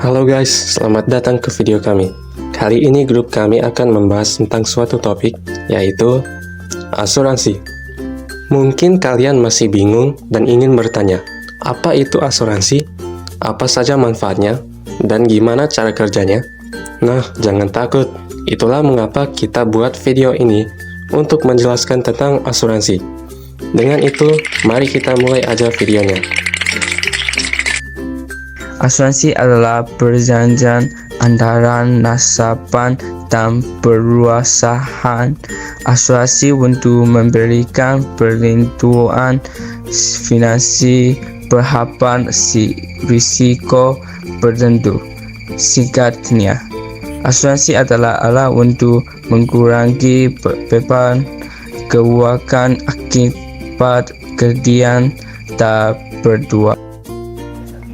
Halo guys, selamat datang ke video kami. Kali ini grup kami akan membahas tentang suatu topik, yaitu asuransi. Mungkin kalian masih bingung dan ingin bertanya, apa itu asuransi? Apa saja manfaatnya? Dan gimana cara kerjanya? Nah, jangan takut. Itulah mengapa kita buat video ini untuk menjelaskan tentang asuransi. Dengan itu, mari kita mulai aja videonya. Asuransi adalah perjanjian antara nasabah dan perusahaan asuransi untuk memberikan perlindungan finansial terhadap risiko tertentu. Singkatnya, asuransi adalah alat untuk mengurangi beban keuangan akibat kejadian tak berdua.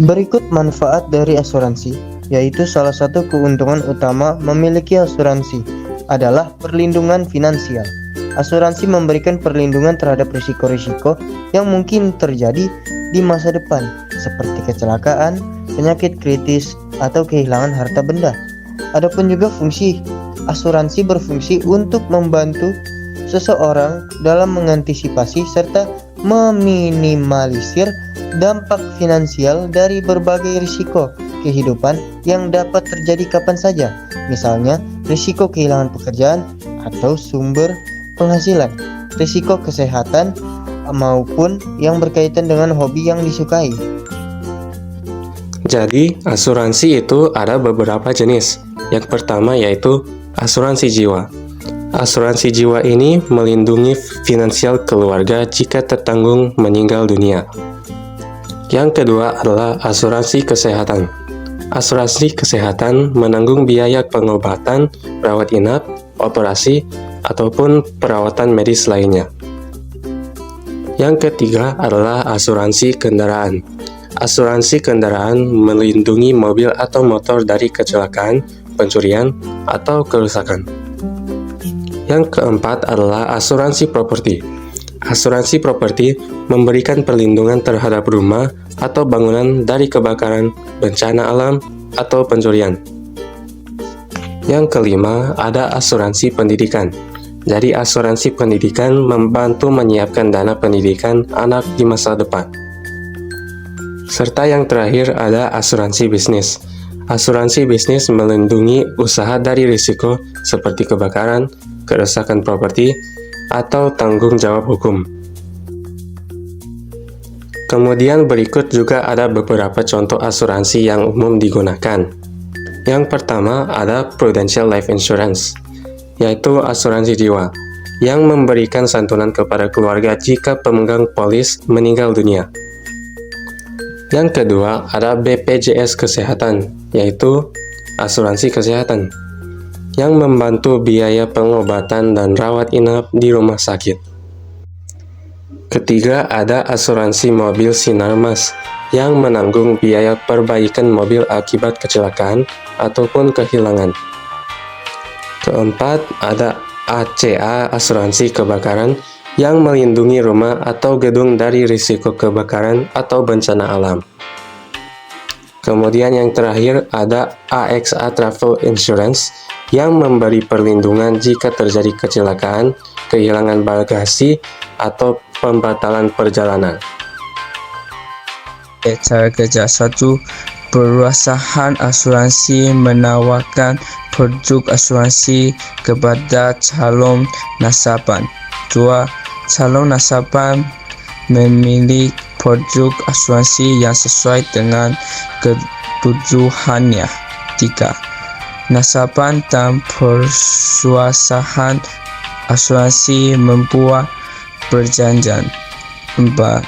Berikut manfaat dari asuransi, yaitu salah satu keuntungan utama memiliki asuransi adalah perlindungan finansial. Asuransi memberikan perlindungan terhadap risiko-risiko yang mungkin terjadi di masa depan, seperti kecelakaan, penyakit kritis, atau kehilangan harta benda. Adapun juga fungsi, asuransi berfungsi untuk membantu seseorang dalam mengantisipasi serta meminimalisir dampak finansial dari berbagai risiko kehidupan yang dapat terjadi kapan saja, misalnya risiko kehilangan pekerjaan atau sumber penghasilan, risiko kesehatan, maupun yang berkaitan dengan hobi yang disukai. Jadi, asuransi itu ada beberapa jenis. Yang pertama yaitu asuransi jiwa. Asuransi jiwa ini melindungi finansial keluarga jika tertanggung meninggal dunia. Yang kedua adalah asuransi kesehatan. Asuransi kesehatan menanggung biaya pengobatan, rawat inap, operasi, ataupun perawatan medis lainnya. Yang ketiga adalah asuransi kendaraan. Asuransi kendaraan melindungi mobil atau motor dari kecelakaan, pencurian, atau kerusakan. Yang keempat adalah asuransi properti. Asuransi properti memberikan perlindungan terhadap rumah atau bangunan dari kebakaran, bencana alam, atau pencurian. Yang kelima, ada asuransi pendidikan. Jadi asuransi pendidikan membantu menyiapkan dana pendidikan anak di masa depan. Serta yang terakhir ada asuransi bisnis. Asuransi bisnis melindungi usaha dari risiko seperti kebakaran, kerusakan properti, atau tanggung jawab hukum. Kemudian berikut juga ada beberapa contoh asuransi yang umum digunakan. Yang pertama ada Prudential Life Insurance, yaitu asuransi jiwa, yang memberikan santunan kepada keluarga jika pemegang polis meninggal dunia. Yang kedua ada BPJS Kesehatan, yaitu asuransi kesehatan, yang membantu biaya pengobatan dan rawat inap di rumah sakit. Ketiga, ada asuransi mobil Sinarmas, yang menanggung biaya perbaikan mobil akibat kecelakaan ataupun kehilangan. Keempat, ada ACA, asuransi kebakaran, yang melindungi rumah atau gedung dari risiko kebakaran atau bencana alam. Kemudian yang terakhir ada AXA Travel Insurance, yang memberi perlindungan jika terjadi kecelakaan, kehilangan bagasi, atau pembatalan perjalanan. Cara kerja 1. Perusahaan asuransi menawarkan produk asuransi kepada calon nasabah. 2. Calon nasabah memilih produk asuransi yang sesuai dengan kebutuhannya. 3. Nasabah dan perusahaan asuransi membuat perjanjian. 4.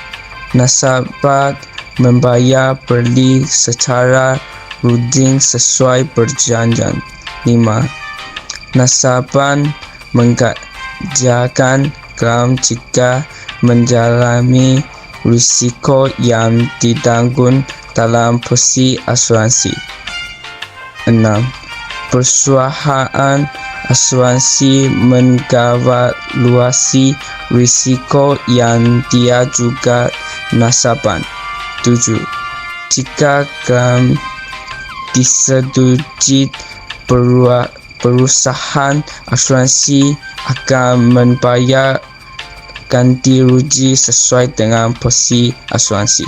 Nasabah membayar beli secara rutin sesuai perjanjian. 5. Nasabah mengajarkan klaim jika menjalani risiko yang ditanggung dalam polisi asuransi. 6. Perusahaan asuransi mengevaluasi risiko yang dia juga nasabah. 7. Jika klaim disetujui, perusahaan asuransi akan membayar ganti rugi sesuai dengan polisi asuransi.